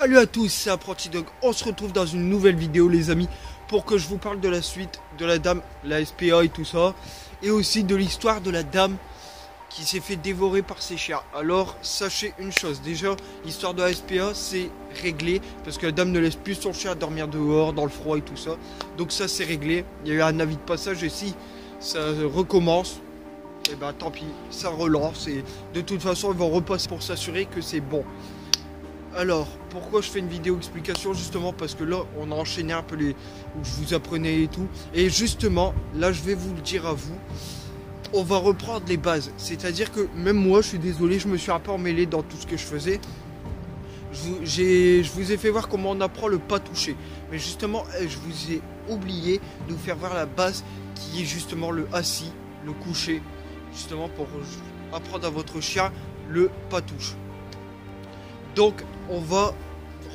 Salut à tous, c'est Apprenti Dog. On se retrouve dans une nouvelle vidéo les amis pour que je vous parle de la suite de la dame, la SPA et tout ça, et aussi de l'histoire de la dame qui s'est fait dévorer par ses chiens. Alors sachez une chose, déjà l'histoire de la SPA c'est réglé parce que la dame ne laisse plus son chien dormir dehors dans le froid et tout ça. Donc ça c'est réglé, il y a eu un avis de passage et si ça recommence, et ben tant pis, ça relance et de toute façon ils vont repasser pour s'assurer que c'est bon. Alors, pourquoi je fais une vidéo explication? Justement parce que là, on a enchaîné un peu les... où je vous apprenais et tout. Et justement, là, je vais vous le dire à vous. On va reprendre les bases. C'est-à-dire que même moi, je suis désolé, je me suis un peu emmêlé dans tout ce que je faisais. Je vous ai fait voir comment on apprend le pas touché. Mais justement, je vous ai oublié de vous faire voir la base qui est justement le assis, le couché. Justement pour apprendre à votre chien le pas touche. Donc on va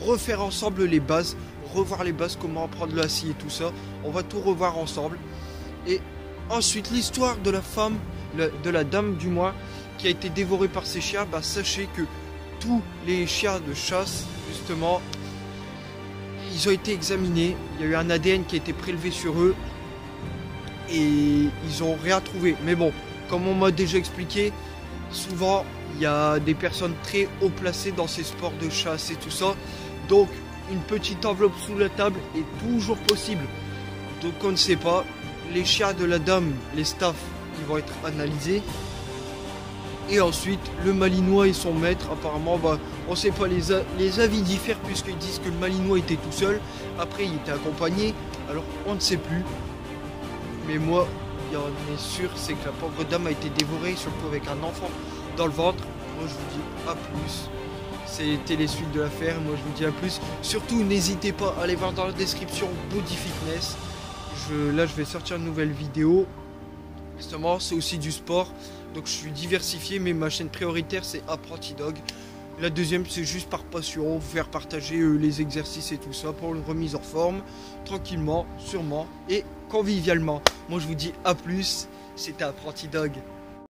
refaire ensemble les bases, revoir les bases, comment apprendre le assis et tout ça. On va tout revoir ensemble. Et ensuite l'histoire de la femme, de la dame du moins, qui a été dévorée par ses chiens. Bah, sachez que tous les chiens de chasse, justement, ils ont été examinés. Il y a eu un ADN qui a été prélevé sur eux. Et ils ont rien trouvé. Mais bon, comme on m'a déjà expliqué, souvent il y a des personnes très haut placées dans ces sports de chasse et tout ça. Donc une petite enveloppe sous la table est toujours possible. Donc on ne sait pas. Les chiens de la dame, les staffs, ils vont être analysés. Et ensuite le malinois et son maître, apparemment bah, on ne sait pas, les avis diffèrent puisqu'ils disent que le malinois était tout seul. Après il était accompagné. Alors on ne sait plus. Mais moi, il en est sûr, c'est que la pauvre dame a été dévorée, surtout avec un enfant dans le ventre. Moi je vous dis à plus. C'était les suites de l'affaire, moi je vous dis à plus. Surtout n'hésitez pas à aller voir dans la description Body Fitness. Là je vais sortir une nouvelle vidéo. Justement c'est aussi du sport. Donc je suis diversifié mais ma chaîne prioritaire c'est Apprenti Dog. La deuxième c'est juste par passion, vous faire partager les exercices et tout ça pour une remise en forme. Tranquillement, sûrement et convivialement. Moi je vous dis à plus. C'était Apprenti Dog.